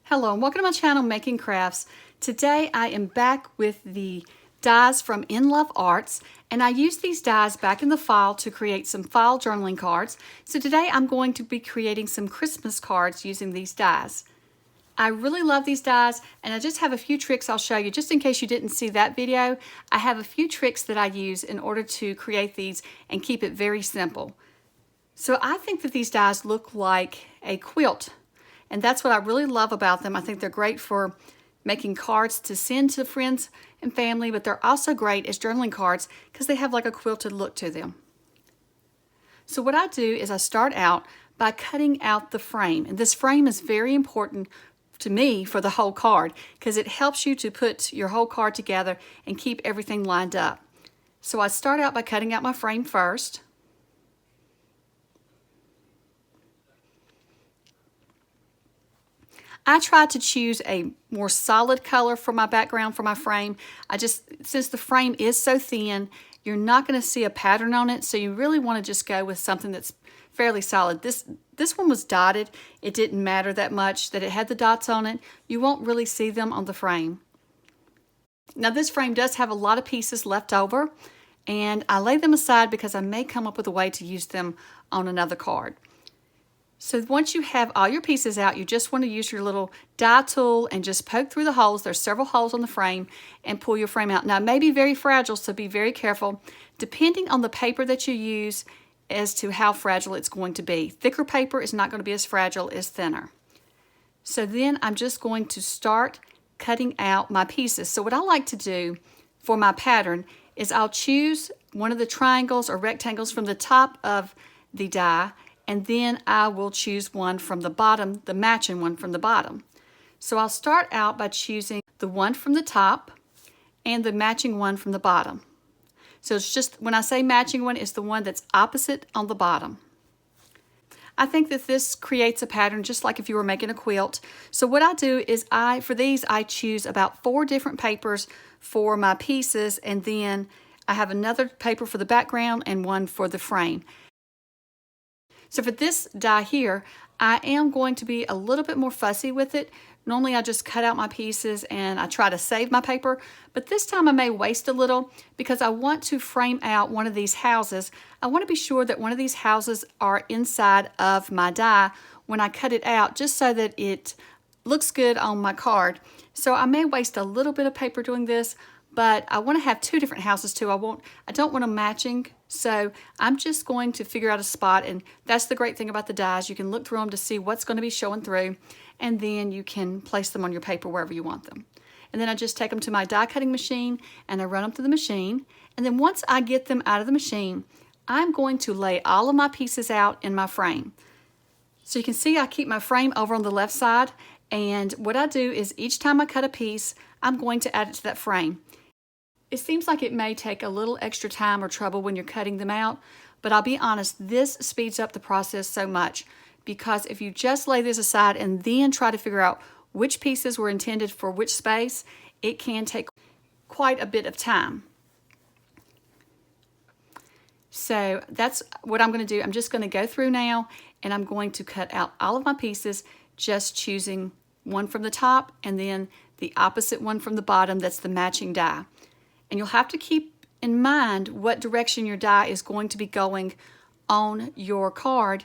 Hello and welcome to my channel, Making Crafts. Today I am back with the dies from In Love Arts, and I used these dies back in the fall to create some fall journaling cards. So today I'm going to be creating some Christmas cards using these dies. I really love these dies, and I just have a few tricks I'll show you. Just in case you didn't see that video, I have a few tricks that I use in order to create these and keep it very simple. So I think that these dies look like a quilt. And that's what I really love about them. I think they're great for making cards to send to friends and family, but they're also great as journaling cards because they have like a quilted look to them. So what I do is I start out by cutting out the frame. And this frame is very important to me for the whole card because it helps you to put your whole card together and keep everything lined up. So I start out by cutting out my frame first. I try to choose a more solid color for my background for my frame. Since the frame is so thin, you're not going to see a pattern on it, so you really want to just go with something that's fairly solid. This one was dotted. It didn't matter that much that it had the dots on it. You won't really see them on the frame. Now this frame does have a lot of pieces left over, and I lay them aside because I may come up with a way to use them on another card. So once you have all your pieces out, you just want to use your little die tool and just poke through the holes. There's several holes on the frame and pull your frame out. Now it may be very fragile, so be very careful. Depending on the paper that you use as to how fragile it's going to be. Thicker paper is not going to be as fragile as thinner. So then I'm just going to start cutting out my pieces. So what I like to do for my pattern is I'll choose one of the triangles or rectangles from the top of the die, and then I will choose one from the bottom, the matching one from the bottom. So I'll start out by choosing the one from the top and the matching one from the bottom. So it's just, when I say matching one, it's the one that's opposite on the bottom. I think that this creates a pattern just like if you were making a quilt. So what I do is for these I choose about 4 different papers for my pieces, and then I have another paper for the background and one for the frame. So for this die here, I am going to be a little bit more fussy with it. Normally I just cut out my pieces and I try to save my paper, but this time I may waste a little because I want to frame out one of these houses. I want to be sure that one of these houses are inside of my die when I cut it out, just so that it looks good on my card. So I may waste a little bit of paper doing this, but I want to have 2 different houses too. I don't want them matching, so I'm just going to figure out a spot, and that's the great thing about the dies. You can look through them to see what's going to be showing through, and then you can place them on your paper wherever you want them. And then I just take them to my die cutting machine and I run them through the machine, and then once I get them out of the machine, I'm going to lay all of my pieces out in my frame. So you can see I keep my frame over on the left side, and what I do is each time I cut a piece, I'm going to add it to that frame. It seems like it may take a little extra time or trouble when you're cutting them out, but I'll be honest, this speeds up the process so much, because if you just lay this aside and then try to figure out which pieces were intended for which space, it can take quite a bit of time. So that's what I'm going to do. I'm just going to go through now and I'm going to cut out all of my pieces, just choosing one from the top and then the opposite one from the bottom that's the matching die. And you'll have to keep in mind what direction your die is going to be going on your card.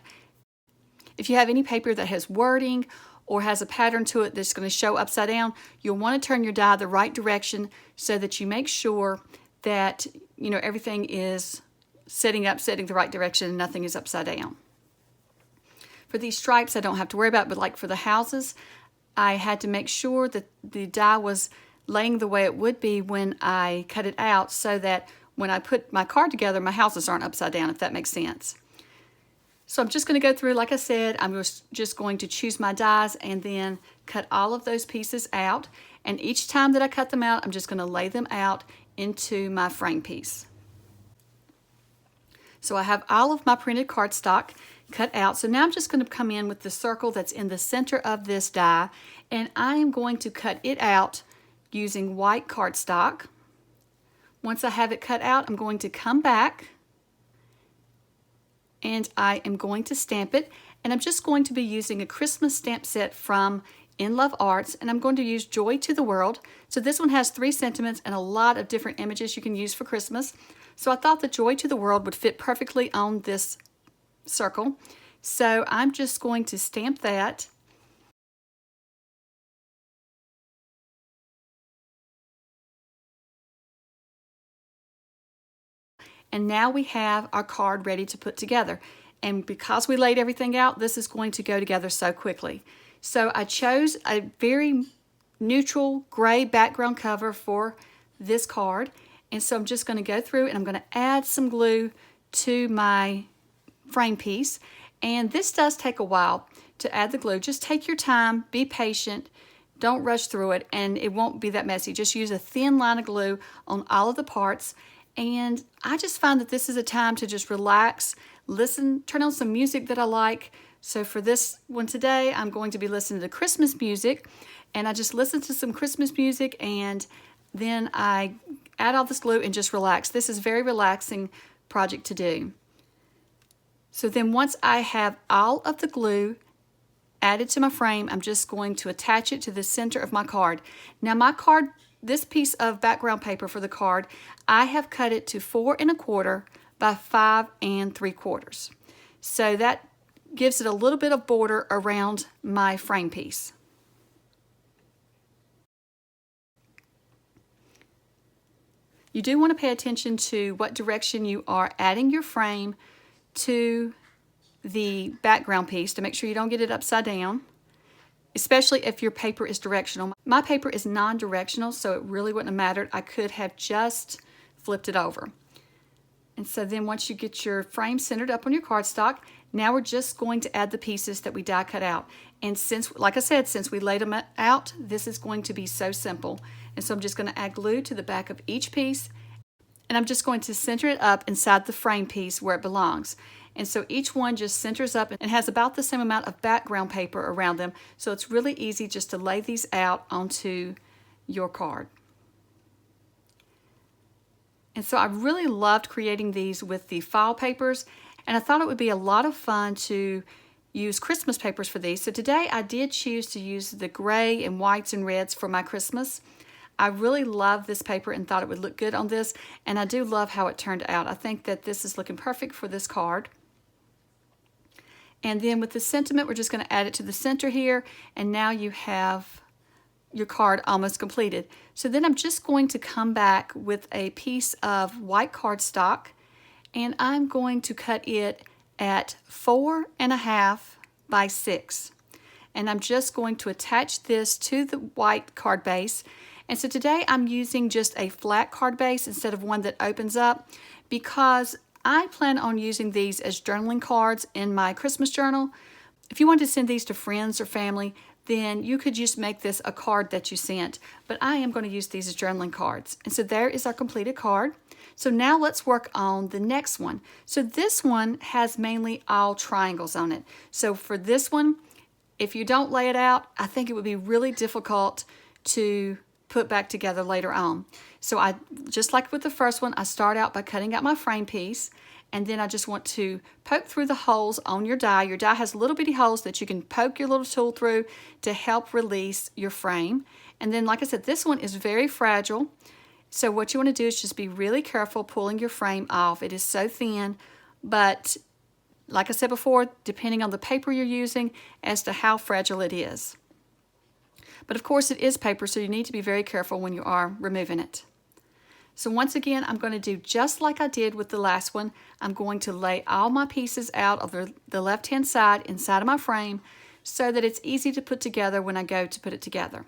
If you have any paper that has wording or has a pattern to it that's going to show upside down, you'll want to turn your die the right direction so that you make sure that everything is setting the right direction and nothing is upside down. For these stripes I don't have to worry about, but like for the houses, I had to make sure that the die was laying the way it would be when I cut it out, so that when I put my card together, my houses aren't upside down, if that makes sense. So I'm just going to go through, like I said, I'm just going to choose my dies and then cut all of those pieces out. And each time that I cut them out, I'm just going to lay them out into my frame piece. So I have all of my printed cardstock cut out. So now I'm just going to come in with the circle that's in the center of this die, and I am going to cut it out using white cardstock. Once I have it cut out, I'm going to come back and I am going to stamp it, and I'm just going to be using a Christmas stamp set from In Love Arts, and I'm going to use Joy to the World. So this one has 3 sentiments and a lot of different images you can use for Christmas. So I thought the Joy to the World would fit perfectly on this circle. So I'm just going to stamp that. And now we have our card ready to put together. And because we laid everything out, this is going to go together so quickly. So I chose a very neutral gray background cover for this card. And so I'm just going to go through and I'm going to add some glue to my frame piece. And this does take a while to add the glue. Just take your time, be patient, don't rush through it, and it won't be that messy. Just use a thin line of glue on all of the parts. And I just find that this is a time to just relax, listen, turn on some music that I like. So for this one today, I'm going to be listening to Christmas music, and I just listen to some Christmas music, and then I add all this glue and just relax. This is a very relaxing project to do. So then once I have all of the glue added to my frame, I'm just going to attach it to the center of my card. Now my card, this piece of background paper for the card, I have cut it to 4 1/4 by 5 3/4. So that gives it a little bit of border around my frame piece. You do want to pay attention to what direction you are adding your frame to the background piece to make sure you don't get it upside down, especially if your paper is directional. My paper is non-directional, so it really wouldn't have mattered. I could have just flipped it over. And so then once you get your frame centered up on your cardstock, now we're just going to add the pieces that we die cut out. And since, like I said, since we laid them out, this is going to be so simple. And so I'm just going to add glue to the back of each piece, and I'm just going to center it up inside the frame piece where it belongs. And so each one just centers up and has about the same amount of background paper around them. So it's really easy just to lay these out onto your card. And so I really loved creating these with the file papers, and I thought it would be a lot of fun to use Christmas papers for these. So today I did choose to use the gray and whites and reds for my Christmas. I really love this paper and thought it would look good on this, and I do love how it turned out. I think that this is looking perfect for this card. And then with the sentiment, we're just going to add it to the center here, and now you have your card almost completed. So then I'm just going to come back with a piece of white cardstock, and I'm going to cut it at 4 1/2 by 6. And I'm just going to attach this to the white card base. And so today I'm using just a flat card base instead of one that opens up, because I plan on using these as journaling cards in my Christmas journal. If you want to send these to friends or family, then you could just make this a card that you sent. But I am going to use these as journaling cards. And so there is our completed card. So now let's work on the next one. So this one has mainly all triangles on it. So for this one, if you don't lay it out, I think it would be really difficult to put back together later on. So I, just like with the first one, I start out by cutting out my frame piece, and then I just want to poke through the holes on your die. Your die has little bitty holes that you can poke your little tool through to help release your frame. And then, like I said, this one is very fragile. So what you want to do is just be really careful pulling your frame off. It is so thin, but like I said before, depending on the paper you're using as to how fragile it is. But of course it is paper, so you need to be very careful when you are removing it. So once again, I'm going to do just like I did with the last one. I'm going to lay all my pieces out of the left-hand side inside of my frame so that it's easy to put together when I go to put it together.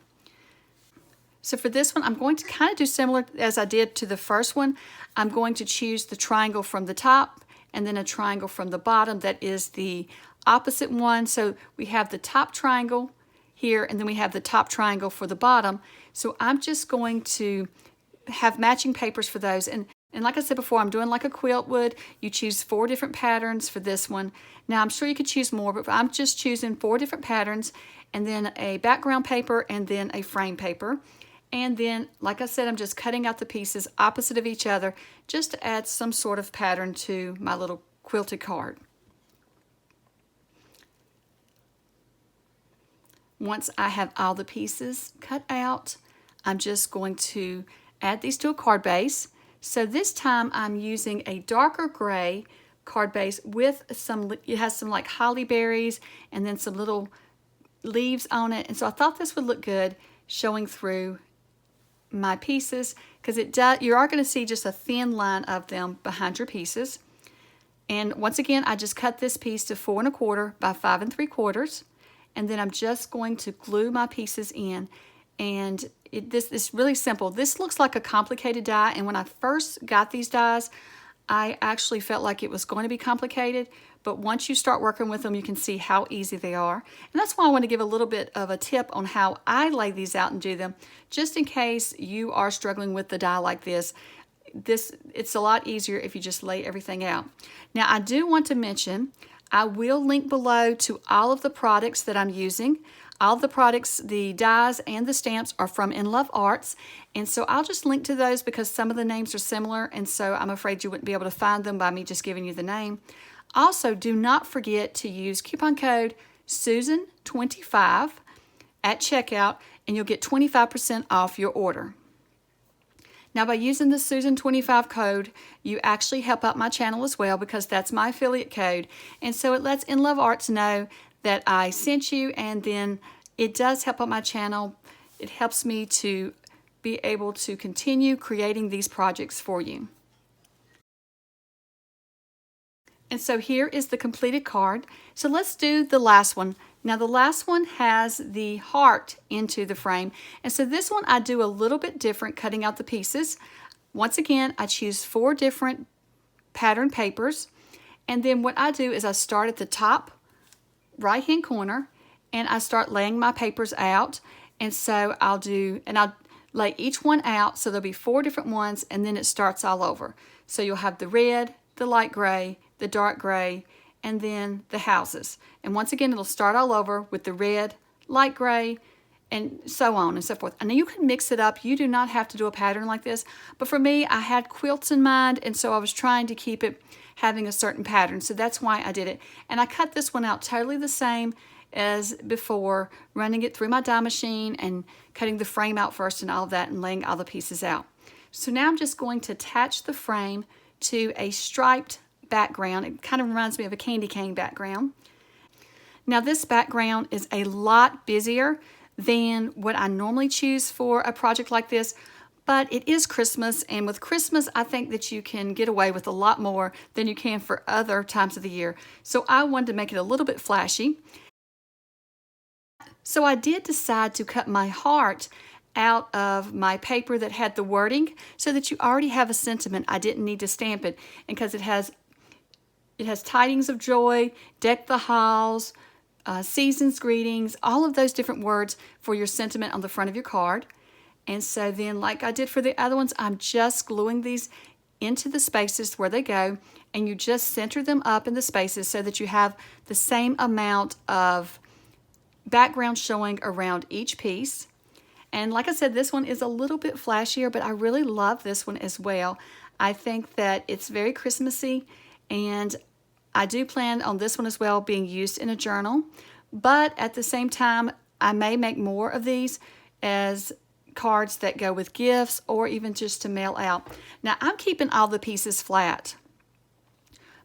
So for this one, I'm going to kind of do similar as I did to the first one. I'm going to choose the triangle from the top and then a triangle from the bottom that is the opposite one. So we have the top triangle here, and then we have the top triangle for the bottom. So I'm just going to have matching papers for those. And like I said before, I'm doing like a quilt would. You choose 4 different patterns for this one. Now I'm sure you could choose more, but I'm just choosing 4 different patterns, and then a background paper and then a frame paper. And then, like I said, I'm just cutting out the pieces opposite of each other just to add some sort of pattern to my little quilted card. once I have all the pieces cut out, I'm just going to add these to a card base. So this time I'm using a darker gray card base with it has some like holly berries and then some little leaves on it. And so I thought this would look good showing through my pieces, because you are going to see just a thin line of them behind your pieces. And once again, I just cut this piece to 4 1/4 by 5 3/4, and then I'm just going to glue my pieces in. And this is really simple. This looks like a complicated die, and when I first got these dies, I actually felt like it was going to be complicated, but once you start working with them, you can see how easy they are. And that's why I want to give a little bit of a tip on how I lay these out and do them, just in case you are struggling with the die like this. It's a lot easier if you just lay everything out. Now, I do want to mention, I will link below to all of the products that I'm using. All of the products, the dies and the stamps, are from In Love Arts, and so I'll just link to those because some of the names are similar, and so I'm afraid you wouldn't be able to find them by me just giving you the name. Also, do not forget to use coupon code Susan25 at checkout, and you'll get 25% off your order. Now, by using the Susan25 code, you actually help out my channel as well, because that's my affiliate code, and so it lets In Love Arts know that I sent you, and then it does help out my channel. It helps me to be able to continue creating these projects for you. And so here is the completed card. So let's do the last one. Now the last one has the heart into the frame, and so this one I do a little bit different, cutting out the pieces. Once again, I choose 4 different pattern papers, and then what I do is I start at the top right hand corner and I start laying my papers out. And so I'll lay each one out, so there'll be 4 different ones, and then it starts all over. So you'll have the red, the light gray, the dark gray, and then the houses. And once again, it'll start all over with the red, light gray, and so on and so forth. And you can mix it up. You do not have to do a pattern like this, but for me, I had quilts in mind, and so I was trying to keep it having a certain pattern, so that's why I did it. And I cut this one out totally the same as before, running it through my die machine and cutting the frame out first and all of that, and laying all the pieces out. So now I'm just going to attach the frame to a striped background. It kind of reminds me of a candy cane background. Now this background is a lot busier than what I normally choose for a project like this, but it is Christmas, and with Christmas, I think that you can get away with a lot more than you can for other times of the year. So I wanted to make it a little bit flashy. So I did decide to cut my heart out of my paper that had the wording, so that you already have a sentiment. I didn't need to stamp it, and because it has tidings of joy, deck the halls, season's greetings, all of those different words for your sentiment on the front of your card. And so then, like I did for the other ones, I'm just gluing these into the spaces where they go, and you just center them up in the spaces so that you have the same amount of background showing around each piece. And like I said, this one is a little bit flashier, but I really love this one as well. I think that it's very Christmassy, and I do plan on this one as well being used in a journal, but at the same time, I may make more of these as cards that go with gifts or even just to mail out. Now I'm keeping all the pieces flat,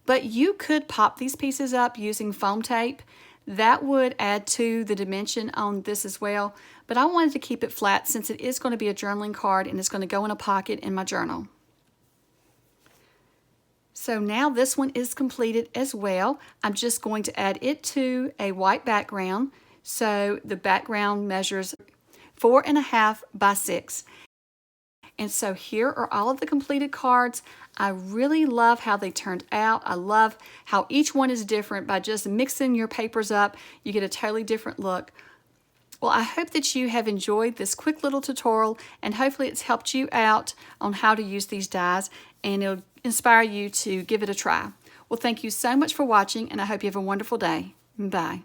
but you could pop these pieces up using foam tape. That would add to the dimension on this as well, but I wanted to keep it flat since it is going to be a journaling card and it's going to go in a pocket in my journal. So now this one is completed as well. I'm just going to add it to a white background. So the background measures 4.5 by 6. And so here are all of the completed cards. I really love how they turned out. I love how each one is different. By just mixing your papers up, you get a totally different look. Well, I hope that you have enjoyed this quick little tutorial, and hopefully it's helped you out on how to use these dies, and it'll inspire you to give it a try. Well, thank you so much for watching, and I hope you have a wonderful day. Bye.